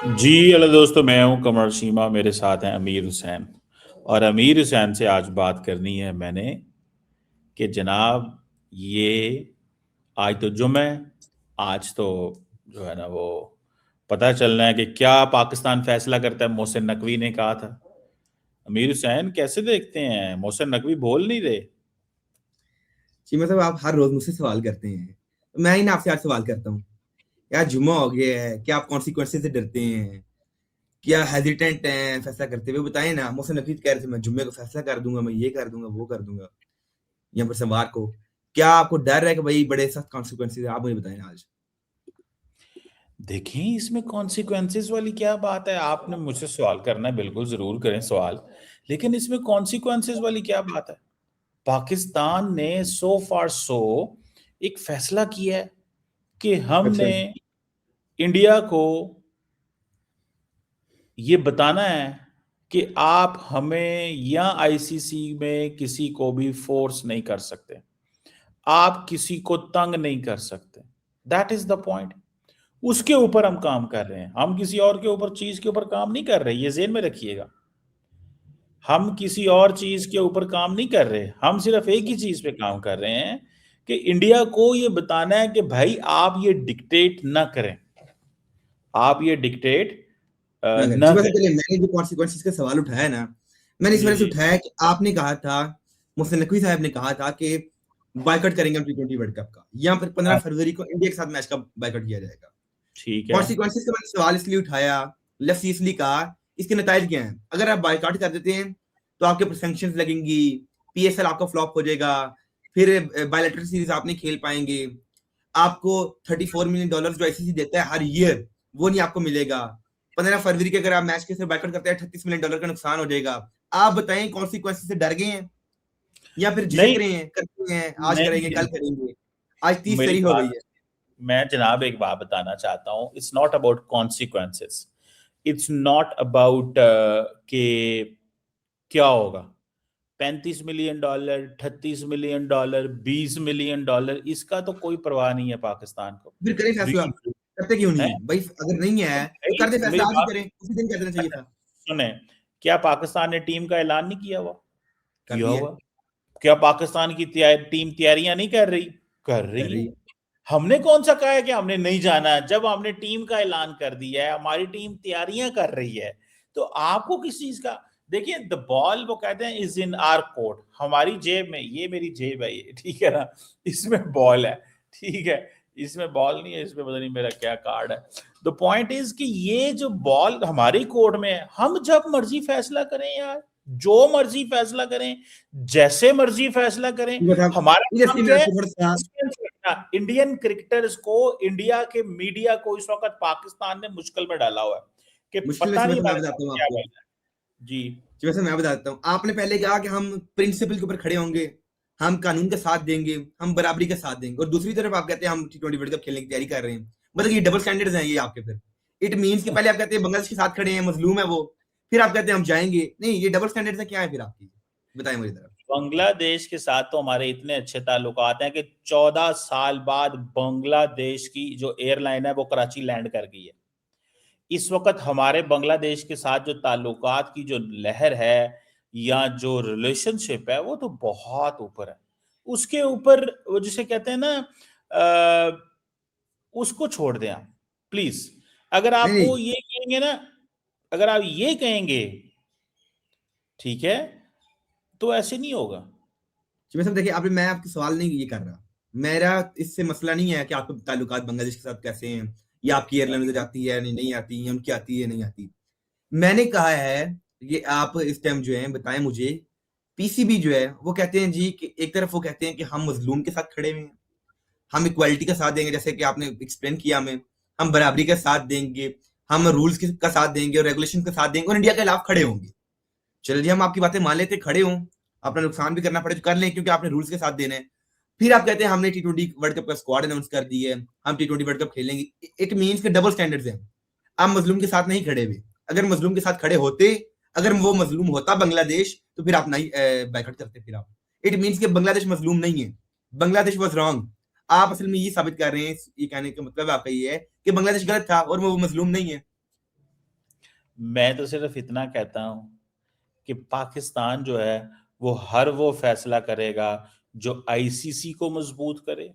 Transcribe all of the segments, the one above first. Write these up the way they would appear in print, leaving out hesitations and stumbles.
जी hello दोस्तों, मैं हूं कमर शीमा। मेरे साथ हैं अमीर हुसैन। और अमीर हुसैन से आज बात करनी है मैंने कि जनाब, ये आज तो जुम्मे, आज तो जो है ना वो पता चलना है कि क्या पाकिस्तान फैसला करता है। मोहसिन नकवी ने कहा था। अमीर हुसैन कैसे देखते हैं? मोहसिन नकवी बोल नहीं रहे। जी मतलब आप हर रोज मुझसे सवाल करते हैं, तो मैं ही ना आपसे आज सवाल करता हूँ। यार जुम्मा हो गया है, क्या आप कॉन्सिक्वेंसेज से डरते हैं? क्या हेजिटेंट हैं फैसला करते हुए? बताएं ना। मुझसे नफीस कह रहे थे मैं जुम्मे को फैसला कर दूंगा, मैं ये कर दूंगा वो कर दूंगा, या फिर सोमवार को। क्या आपको डर है कि भाई बड़े सख्त कॉन्सिक्वेंसेज है? आप मुझे बताएं आज। देखें, इसमें कॉन्सिक्वेंसेस वाली क्या बात है? आपने मुझसे सवाल करना है, बिल्कुल जरूर करें सवाल, लेकिन इसमें कॉन्सिक्वेंसेस वाली क्या बात है? पाकिस्तान ने सो फार सो एक फैसला किया है कि अच्छा। हमने इंडिया को ये बताना है कि आप हमें या आईसीसी में किसी को भी फोर्स नहीं कर सकते, आप किसी को तंग नहीं कर सकते। That is the point. उसके ऊपर हम काम कर रहे हैं, हम किसी और के ऊपर चीज के ऊपर काम नहीं कर रहे, ये जेहन में रखिएगा। हम किसी और चीज के ऊपर काम नहीं कर रहे, हम सिर्फ एक ही चीज पे काम कर रहे हैं कि इंडिया को ये बताना है कि भाई आप ये डिक्टेट ना करें, आप ये डिक्टेट ना करें ना जी। मतलब करें। चलिए, मैंने जो कॉन्सिक्वेंसेज का सवाल उठाया ना, मैंने इस जी वजह से जी। उठाया कि आपने कहा था, मुझसे नकवी साहब ने कहा था कि बाइकआउट करेंगे हम T20 वर्ल्ड कप का, या फिर 15 फरवरी को इंडिया के साथ मैच का बाइकआउट किया जाएगा। ठीक है। कॉन्सिक्वेंसेज का मैंने सवाल इसलिए उठाया, लेफ्ट इसलिए कहा, इसके नतीजे क्या हैं? अगर आप बायकॉट कर देते हैं तो आपके ऊपर सैंक्शंस लगेंगी, पीएसएल आपका फ्लॉप हो जाएगा, फिर बायलैटरल सीरीज आप नहीं खेल पाएंगे, आपको $34 मिलियन जो आईसीसी देता है हर ईयर, वो नहीं आपको मिलेगा। 15 फरवरी के अगर आप मैच के सिर्फ बायकॉट करते हैं, $38 मिलियन का नुकसान हो जाएगा। आप बताएं, कॉन्सिक्वेंसेज से डर गए हैं या फिर झिझक नहीं रहे हैं? करते हैं, आज करेंगे नहीं, कल करेंगे। आज 30 मेरी तारीख हो गई बात, है। मैं जनाब एक बात बताना चाहता हूँ। It's not about consequences, it's not about के क्या होगा। $35 मिलियन, $38 मिलियन, $20 मिलियन, इसका तो कोई परवाह नहीं है पाकिस्तान को। फिर करें फैसला। वी करते क्यों नहीं है है भाई? अगर नहीं है तो भाई, कर दे फैसला, मेरी आज ही बात, करें, उसी दिन कर देना चाहिए अच्छा था। सुने, क्या पाकिस्तान ने टीम का ऐलान नहीं किया हुआ? कर किया दिया। हुआ। क्या पाकिस्तान की टीम तैयारियां नहीं कर रही? कर कर रही रही है। है। हमने कौन सा कहा है कि हमने नहीं जाना है? जब हमने टीम का ऐलान कर दिया है, हमारी टीम तैयारियां कर रही है, तो आपको किस चीज का? देखिए, द बॉल वो कहते हैं इज इन आर कोर्ट, हमारी जेब में, ये मेरी जेब है ये, ठीक है ना, इसमें बॉल है, ठीक है, इसमें बॉल नहीं है, इसमें पता नहीं मेरा क्या कार्ड है। द पॉइंट इज कि ये जो बॉल हमारी कोर्ट में है, हम जब मर्जी फैसला करें यार, जो मर्जी फैसला करें, जैसे मर्जी फैसला करें। मतलब हमारा काम जैसे मैं क्या है? आपको थोड़ा सा। इंडियन क्रिकेटर्स को, इंडिया के मीडिया को इस वक्त पाकिस्तान ने मुश्किल में डाला हुआ है कि मुश्किल में पता से नहीं वैसे मैं हमारे साथ बताता हूँ क्या आपको। बनना है। जी जी वैसे मैं बताता हूँ, आपने पहले कहा कि हम प्रिंसिपल के ऊपर खड़े होंगे, हम कानून का साथ देंगे, हम बराबरी का साथ देंगे, और दूसरी तरफ आप कहते हैं हम T20 वर्ल्ड कप खेलने की तैयारी कर रहे हैं। मतलब ये डबल स्टैंडर्ड्स हैं ये आपके। फिर इट मीन्स कि पहले आप कहते हैं बांग्लादेश के साथ खड़े हैं, मजलूम है वो, फिर आप कहते हैं हम जाएंगे नहीं। ये डबल स्टैंडर्ड्स है क्या है फिर आपकी? बताएं मुझे तरफ। बांग्लादेश के साथ तो हमारे इतने अच्छे ताल्लुकात हैं कि 14 साल बाद बांग्लादेश की जो एयरलाइन है वो कराची लैंड कर गई है। इस वक्त हमारे बांग्लादेश के साथ जो ताल्लुकात की जो लहर है या जो रिलेशनशिप है, वो तो बहुत ऊपर है। उसके ऊपर वो जिसे कहते हैं ना, अ, उसको छोड़ दें आप, प्लीज। अगर नहीं आप नहीं वो ये कहेंगे ना, अगर आप ये कहेंगे, ठीक है, तो ऐसे नहीं होगा। जी मैं सब देखिए, आप मैं आपके सवाल नहीं ये कर रहा। मेरा इससे मसला नहीं है कि आपके ताल्लुकात बांग्लादेश के साथ कैसे हैं, या आपकी एयरलाइन उधर जाती है नहीं नहीं आती, या उनकी आती है नहीं आती। मैंने कहा है कि आप इस टाइम जो है बताएं मुझे, पीसीबी जो है वो कहते हैं जी कि एक तरफ वो कहते हैं कि हम मजलूम के साथ खड़े हुए हैं, हम इक्वालिटी का साथ देंगे, जैसे कि आपने एक्सप्लेन किया हमें, हम बराबरी का साथ देंगे, हम रूल्स का साथ देंगे और रेगुलेशन का साथ देंगे, और इंडिया के खिलाफ खड़े होंगे। चलिए हम आपकी बातें मान लेते, खड़े हों, अपना नुकसान भी करना पड़े तो कर लें, क्योंकि आपने रूल्स के साथ देने हैं। फिर आप कहते हैं हमने T20 वर्ल्ड कप का स्क्वाड अनाउंस कर दी है, हम T20 वर्ल्ड कप खेलेंगे। इट मीन्स के डबल स्टैंडर्ड्स हैं। आप मजलूम के साथ नहीं खड़े हुए। अगर मजलूम के साथ खड़े होते, अगर वो मजलूम होता बांग्लादेश, तो फिर आप नहीं बैकआउट करते। फिर आप, इट मीन्स के बांग्लादेश मजलूम नहीं है, बांग्लादेश वाज रॉन्ग। आप असल में ये साबित कर रहे हैं, ये कहने का मतलब आपका ये है कि बांग्लादेश गलत था और वो मजलूम नहीं है। मैं तो सिर्फ इतना कहता हूं कि पाकिस्तान जो है वो हर वो फैसला करेगा जो आईसीसी को मजबूत करे,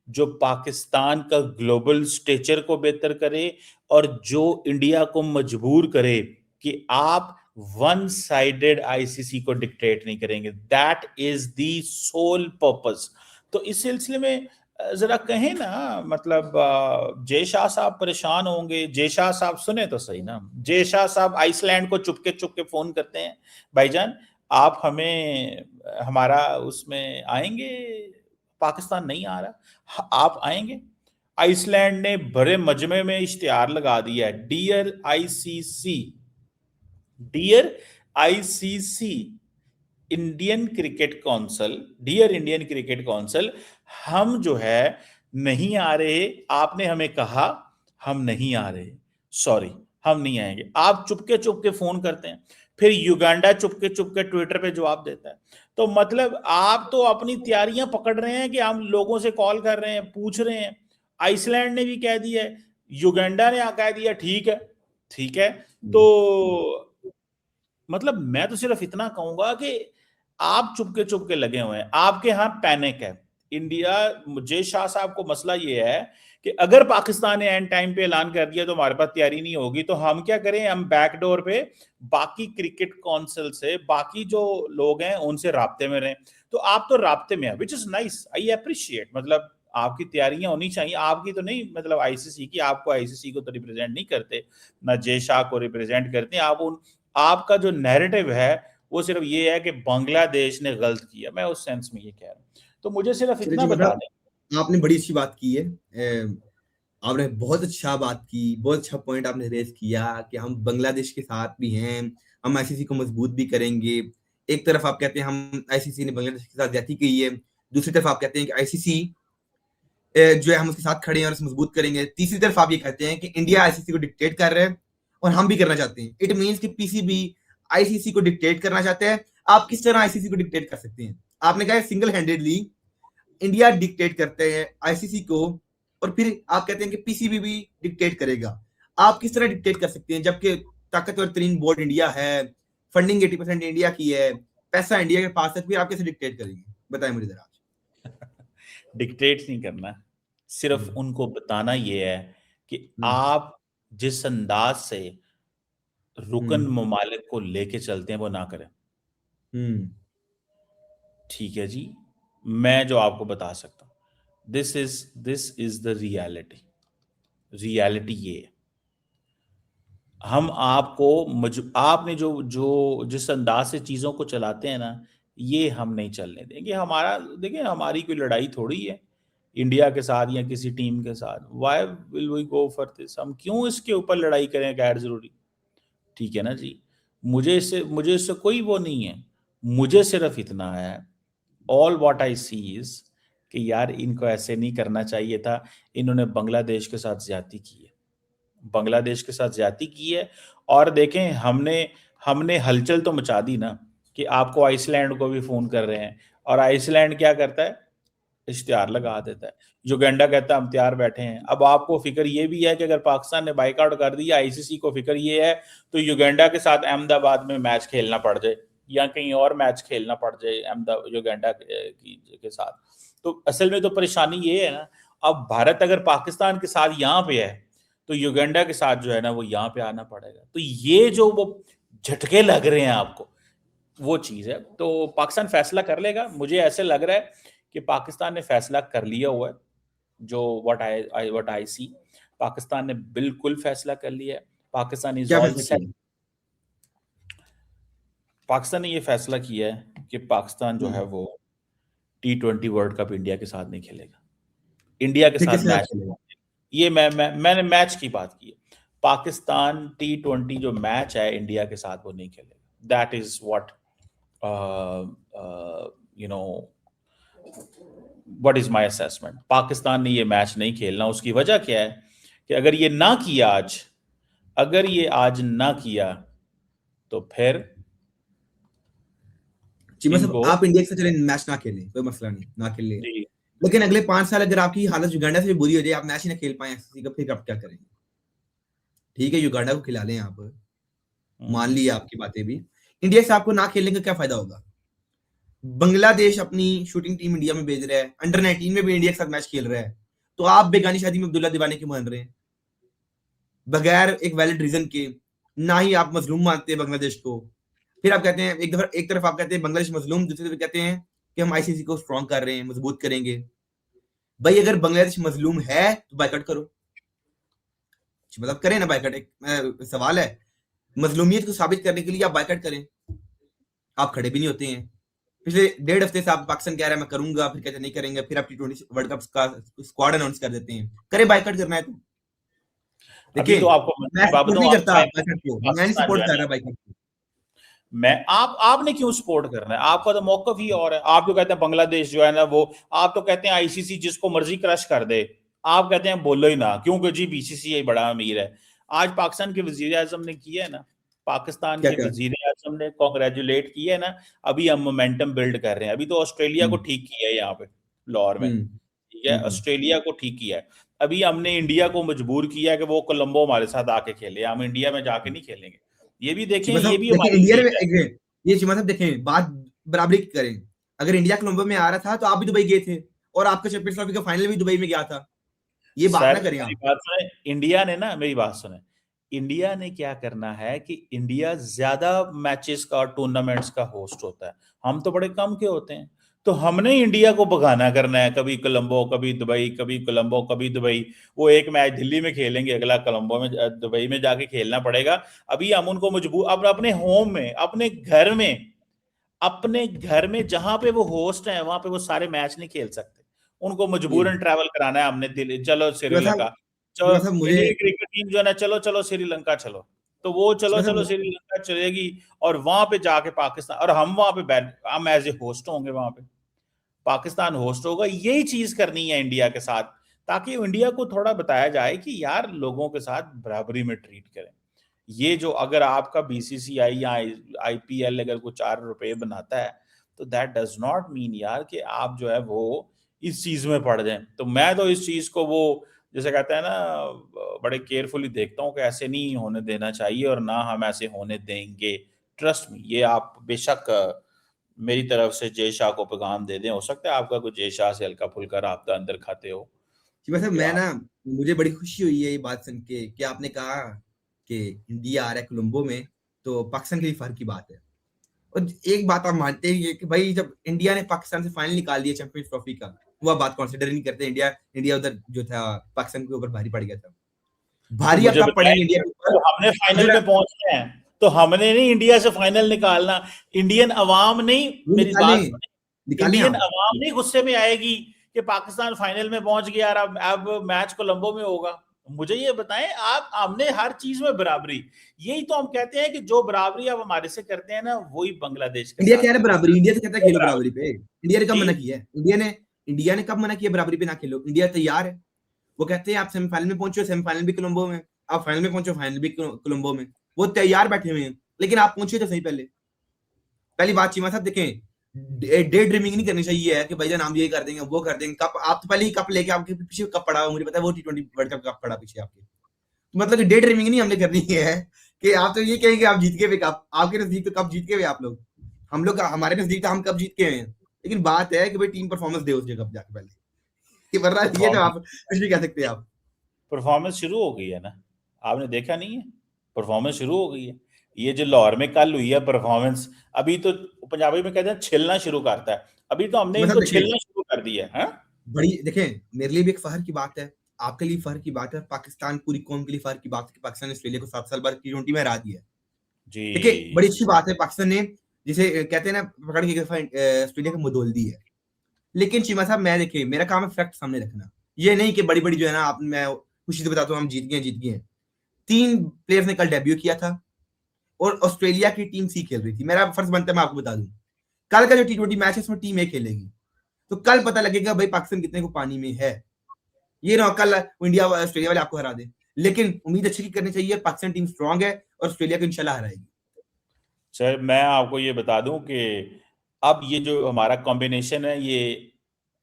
जो पाकिस्तान का ग्लोबल स्टेचर को बेहतर करे, और जो इंडिया को मजबूर करे कि आप वन साइडेड आईसीसी को डिक्टेट नहीं करेंगे। That is the sole purpose. तो इस सिलसिले में जरा कहें ना, मतलब जय शाह साहब परेशान होंगे। जय शाह साहब सुने तो सही ना, जय शाह साहब आइसलैंड को चुपके चुपके फोन करते हैं, भाईजान आप हमें हमारा उसमें आएंगे, पाकिस्तान नहीं आ रहा, आप आएंगे। आइसलैंड ने बड़े मजमे में इश्तिहार लगा दिया है, dear ICC, dear ICC, Indian cricket council, dear Indian cricket council, हम जो है नहीं आ रहे, आपने हमें कहा हम नहीं आ रहे, सॉरी हम नहीं आएंगे। आप चुपके चुपके फोन करते हैं, फिर युगांडा चुपके चुपके ट्विटर पे जवाब देता है। तो मतलब आप तो अपनी तैयारियां पकड़ रहे हैं कि हम लोगों से कॉल कर रहे हैं, पूछ रहे हैं। आइसलैंड ने भी कह दिया है, युगांडा ने कह दिया ठीक है, ठीक है। तो मतलब मैं तो सिर्फ इतना कहूंगा कि आप चुपके चुपके लगे हुए हैं, आपके यहां पैनिक है। इंडिया, जय शाह साहब को मसला ये है कि अगर पाकिस्तान ने एंड टाइम पे ऐलान कर दिया तो हमारे पास तैयारी नहीं होगी, तो हम क्या करें, हम बैकडोर पे बाकी क्रिकेट काउंसिल से, बाकी जो लोग हैं उनसे राब्ते में रहें। तो आप तो राब्ते में है, which is nice, I appreciate. मतलब आपकी तैयारियां होनी चाहिए, आपकी तो नहीं, मतलब आईसीसी की, आपको आईसीसी को तो रिप्रेजेंट नहीं करते, ना जय शाह को रिप्रेजेंट करते हैं आप। उन आपका जो नैरेटिव है वो सिर्फ ये है कि बांग्लादेश ने गलत किया, मैं उस सेंस में ये कह रहा हूं। तो मुझे सिर्फ इतना बता दें। आपने बड़ी अच्छी बात की है, आपने बहुत अच्छा बात की, बहुत अच्छा पॉइंट आपने रेज किया कि हम बांग्लादेश के साथ भी हैं, हम आईसीसी को मजबूत भी करेंगे। एक तरफ आप कहते हैं हम आईसीसी ने बांग्लादेश के साथ ज्यादती की है, दूसरी तरफ आप कहते हैं कि आईसीसी जो है हम उसके साथ खड़े हैं और उसे मजबूत करेंगे। तीसरी तरफ आप ये कहते हैं कि इंडिया आईसीसी को डिक्टेट कर रहा है और हम भी करना चाहते हैं। इट मीन्स कि पीसीबी आईसीसी को डिक्टेट करना चाहता है। आप किस तरह आईसीसी को डिक्टेट कर सकते हैं? आपने कहा सिंगल हैंडेडली इंडिया डिक्टेट करते हैं आईसीसी को, और फिर आप कहते हैं कि पीसीबी भी डिक्टेट करेगा। आप किस तरह डिक्टेट कर सकते हैं जबकि ताकतवर तरीन बोर्ड इंडिया है, फंडिंग 80% इंडिया की है, पैसा इंडिया के पास है, फिर आप कैसे डिक्टेट करेंगे? बताएं मुझे जरा। डिक्टेट नहीं करना, सिर्फ उनको बताना ये है कि आप जिस अंदाज से रुकन ममालिक को लेके चलते हैं वो ना करें। ठीक है जी, मैं जो आपको बता सकता हूं, this is the reality. Reality ये है, हम आपको आपने जो जो जिस अंदाज से चीजों को चलाते हैं ना, ये हम नहीं चलने देंगे। हमारा देखिए, हमारी कोई लड़ाई थोड़ी है इंडिया के साथ या किसी टीम के साथ। Why will we go for this? हम क्यों इसके ऊपर लड़ाई करें गैर जरूरी? ठीक है ना जी, मुझे इससे कोई वो नहीं है। मुझे सिर्फ इतना है, all what I see is कि यार इनको ऐसे नहीं करना चाहिए था, इन्होंने बांग्लादेश के साथ ज्यादती की है, बांग्लादेश के साथ ज्यादती की है। और देखें, हमने हमने हलचल तो मचा दी ना कि आपको आइसलैंड को भी फोन कर रहे हैं, और आइसलैंड क्या करता है, इश्तिहार लगा देता है। युगांडा कहता है हम तैयार बैठे हैं। अब आपको फिक्र ये भी है कि अगर पाकिस्तान ने बाइकआउट कर दिया, आईसीसी को फिक्र ये है तो युगांडा के साथ अहमदाबाद में मैच खेलना पड़ जाए या कहीं और मैच खेलना पड़ जाए अहमदाबाद युगांडा के साथ। तो असल में तो परेशानी ये है ना, अब भारत अगर पाकिस्तान के साथ यहाँ पे है तो युगांडा के साथ जो है ना वो यहाँ पे आना पड़ेगा। तो ये जो वो झटके लग रहे हैं आपको, वो चीज है। तो पाकिस्तान फैसला कर लेगा, मुझे ऐसे लग रहा है कि पाकिस्तान ने फैसला कर लिया हुआ है। जो व्हाट आई सी, पाकिस्तान ने बिल्कुल फैसला कर लिया है। पाकिस्तान इज क्या ऑल फैसला सेट। किया? पाकिस्तान ने ये फैसला किया है कि पाकिस्तान जो है वो T20 वर्ल्ड कप इंडिया के साथ नहीं खेलेगा। इंडिया के फिर साथ किसके साथ मैच, खेलेगा? ये मैंने मैच की बात की है। पाकिस्तान T20 जो मैच है इंडिया के साथ वो नहीं खेलेगा। That is what you know what is my assessment. Pakistan ने ये मैच नहीं खेलना। उसकी वजह क्या है कि अगर ये ना किया आज, अगर ये आज ना किया तो फिर चीमा साहब, इनको आप इंडिया के साथ चले मैच ना खेलें, कोई मसला नहीं, ना खेल ले, जी, लेकिन अगले 5 साल अगर आपकी हालत युगांडा से भी बुरी हो जाए, आप मैच ही ना खेल पाए आईसीसी का, फिर आप क्या करेंगे? ठीक है युगांडा को खिला लें आप, मान ली आपकी बातें भी, इंडिया से आपको ना खेलने का क्या फायदा होगा? बांग्लादेश अपनी शूटिंग टीम इंडिया में भेज रहा है, अंडर 19 में भी इंडिया के साथ मैच खेल रहा है, तो आप बेगानी शादी में अब्दुल्ला दीवाने क्यों मान रहे हैं? बगैर एक वैलिड रीजन के, ना ही आप मजलूम मानते हैं बांग्लादेश को। फिर आप कहते हैं एक तरफ आप कहते हैं बांग्लादेश मजलूम, दूसरी तरफ कहते हैं कि हम आईसीसी को स्ट्रॉन्ग कर रहे हैं, मजबूत करेंगे। भाई अगर बांग्लादेश मजलूम है तो बाइकआउट करो, मतलब करें ना बाइकआउट। एक सवाल है, मजलूमियत को साबित करने के लिए आप बाइकआउट करें, आप खड़े भी नहीं होते हैं। पिछले 1.5 हफ्ते से आप पाकिस्तान कह रहा है मैं करूंगा, फिर कहते नहीं करेंगे, फिर आप T20 वर्ल्ड कप का स्क्वाड अनाउंस कर देते हैं। करे बाइकआउट करना है तो अभी देखिए, तो आपको मैं जवाब सपोर्ट दूं, नहीं आप करता चाहें बाइकआउट को, मैं नहीं पाकिस्तान सपोर्ट कर जाने। रहा बाइकआउट को। आपने क्यों सपोर्ट करना है? आपका तो मौकफ ही और है। आप तो कहते हैं बांग्लादेश जो है ना वो, आप तो कहते हैं आईसीसी जिसको मर्जी क्रश कर दे, आप कहते हैं बोलो ही ना, क्योंकि जी बीसीसीआई बड़ा अमीर है। आज पाकिस्तान के वजीर आजम ने किया है ना, पाकिस्तान क्या के क्या वजीर आजम ने कॉन्ग्रेचुलेट किया है ना। अभी हम मोमेंटम बिल्ड कर रहे हैं। अभी तो ऑस्ट्रेलिया को ठीक किया है यहाँ पे लाहौर में, ठीक है, ऑस्ट्रेलिया को ठीक किया है। अभी हमने इंडिया को मजबूर किया है कि वो कोलंबो हमारे साथ आके खेले, हम इंडिया में जाके नहीं खेलेंगे। ये भी देखें, चीमा ये साहब भी देखें, हमारी इंडिया जीत ने है। ये चीमा साहब देखें, बात बराबरी की करें। अगर इंडिया कोलंबो में आ रहा था तो आप भी दुबई गए थे, और आपका चैंपियंस ट्रॉफी का फाइनल भी दुबई में गया था। ये बात सर ना करें मेरी आप। बात सुने, इंडिया ने ना, मेरी बात सुने, इंडिया ने क्या करना है कि इंडिया ज्यादा मैचेस का और टूर्नामेंट्स का होस्ट होता है, हम तो बड़े कम के होते हैं। तो हमने इंडिया को बगाना करना है, कभी कोलंबो कभी दुबई, कभी कोलंबो कभी दुबई। वो एक मैच दिल्ली में खेलेंगे, अगला कोलंबो में दुबई में जाके खेलना पड़ेगा। अभी हम उनको मजबूर, अब अपने होम में, अपने घर में जहां पे वो होस्ट है वहां पे वो सारे मैच नहीं खेल सकते। उनको ये मजबूरन ट्रैवल कराना है हमने, दिल्ली चलो चीमा साहब श्रीलंका, चलो चीमा साहब मुझे इंडियन क्रिकेट टीम जो है ना, चलो चलो श्रीलंका चलो, तो वो चलो चीमा साहब चलो श्रीलंका चलेगी। और वहां पे जाके पाकिस्तान, और हम वहां पे हम एज ए होस्ट होंगे वहां पे, पाकिस्तान होस्ट होगा। यही चीज करनी है इंडिया के साथ, ताकि इंडिया को थोड़ा बताया जाए कि यार लोगों के साथ बराबरी में ट्रीट करें। ये जो अगर आपका बीसीसीआई या आईपीएल अगर कुछ 4 रुपए बनाता है, तो दैट डज नॉट मीन यार कि आप जो है वो इस चीज में पड़ जाए। तो मैं तो इस चीज को वो जैसे कहते हैं ना, बड़े केयरफुली देखता हूँ कि ऐसे नहीं होने देना चाहिए, और ना हम ऐसे होने देंगे। ट्रस्ट मी, ये आप बेशक मेरी तरफ से जय शाह को पैगाम दे दें। हो सकता है आपका कुछ जय शाह से हल्का फुल्का राब्ता अंदर खाते हो, चीमा साहब कि मैं आप ना, मुझे बड़ी खुशी हुई है ये बात सुन के कि आपने कहा कि इंडिया आ रहा है कोलंबो में, तो पाकिस्तान के लिए फर्क की बात है। और एक बात आप मानते ही है कि भाई जब इंडिया ने पाकिस्तान से फाइनल निकाल दिया चैंपियंस ट्रॉफी का, वो आप बात कंसिडर नहीं करते। इंडिया इंडिया उधर जो था पाकिस्तान के ऊपर भारी पड़ गया था। तो भारी अब मुझे कब बताएं, पड़ेंगे इंडिया के ऊपर? तो हमने फाइनल अगर में पहुंचना है, तो हमने नहीं इंडिया से फाइनल निकालना। इंडियन अवाम नहीं, वो मेरी बात निकालें सुने, निकालें इंडियन आप। अवाम नहीं गुस्से में आएगी कि पाकिस्तान फाइनल में पहुंच गया यार, अब मैच कोलंबो में होगा। मुझे ये बताएं, आप हमने हर चीज में बराबरी, यही तो हम कहते हैं कि जो बराबरी आप हमारे से करते हैं ना, वही बांग्लादेश के इंडिया साथ कह रहा है करते बराबरी, इंडिया से कहता है हैं। खेलो बराबरी बराबरी पे। इंडिया ने कब जी, मना किया है? इंडिया ने कब मना किया बराबरी पे ना खेलो? इंडिया तैयार है। वो कहते हैं आप सेमीफाइनल में पहुंचो, सेमीफाइनल भी कोलंबो में, आप फाइनल में पहुंचो, फाइनल भी कोलंबो में। वो तैयार बैठे हुए हैं, लेकिन आप पहुंचे तो सही पहले। पहली बात चीमा साहब देखें, डे ड्रीमिंग नहीं करनी चाहिए है कि भाईजान हम ये कर देंगे वो कर देंगे। कप आप तो पहले ही कप लेके आपके पीछे कप पड़ा हुआ, मुझे पता है वो T20 वर्ल्ड कप कप पड़ा पीछे आपके। तो मतलब कि डे ड्रीमिंग नहीं हमने करनी है कि आप तो ये कहेंगे आप जीत के भी कप, आपके नजदीक तो कप जीत के हुए आप लोग, हम लोग हमारे नजदीक तो हम कप जीत के हुए हैं। लेकिन बात है कि भाई टीम परफॉर्मेंस दे उस जगह जाके पहले, कि वरना ये तो आप कुछ भी कह सकते हैं आप। परफॉर्मेंस शुरू हो गई है ना, आपने देखा नहीं है? परफॉर्मेंस शुरू हो गई है। ये जो लाहौर में कल हुई है परफॉर्मेंस, अभी तो पंजाबी में कहते हैं छिलना शुरू करता है, अभी तो हमने मतलब इनको देखें, छिलना शुरू कर दिया है। बड़ी देखें, मेरे लिए भी एक फख्र की बात है, आपके लिए फख्र की बात है, पाकिस्तान पूरी कौम के लिए फख्र की बात है कि पाकिस्तान ने ऑस्ट्रेलिया को 7 साल बाद T20 में हरा दिया है। जी देखिए बड़ी अच्छी बात है, पाकिस्तान ने जिसे कहते हैं ना पकड़ के ऑस्ट्रेलिया का मुंह धोल दी है। लेकिन चीमा साहब मैं देखिए, मेरा काम है फैक्ट सामने रखना, ये नहीं कि बड़ी बड़ी जो है ना आप, मैं खुशी से बताता हूँ हम जीत गए हैं। 3 प्लेयर्स ने कल डेब्यू किया था और ऑस्ट्रेलिया की टीम सी खेल रही थी। मेरा फर्ज बनता है मैं आपको बता दूं, कल का जो T20 मैच है उसमें टीम ए खेलेगी, तो कल पता लगेगा भाई पाकिस्तान कितने को पानी में है। ये ना कल इंडिया ऑस्ट्रेलिया वाले आपको हरा दे, लेकिन उम्मीद अच्छी करनी चाहिए, पाकिस्तान टीम स्ट्रांग है और ऑस्ट्रेलिया को इंशाल्लाह हराएगी। सर, मैं आपको ये बता दूं कि अब ये जो हमारा कॉम्बिनेशन है ये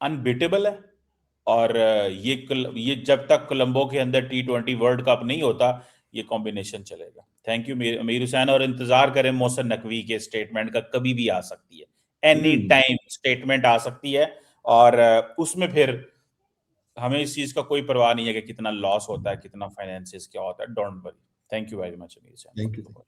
अनबीटेबल है। और ये जब तक कोलंबो के अंदर T20 वर्ल्ड कप नहीं होता, ये कॉम्बिनेशन चलेगा। थैंक यू अमीर हुसैन, और इंतजार करें मोहसिन नकवी के स्टेटमेंट का, कभी भी आ सकती है, एनी टाइम स्टेटमेंट आ सकती है, और उसमें फिर हमें इस चीज का कोई परवाह नहीं है कि कितना लॉस होता है, कितना फाइनेंसिस क्या होता है। Don't worry. Thank you very much अमीर हुसैन। Thank you.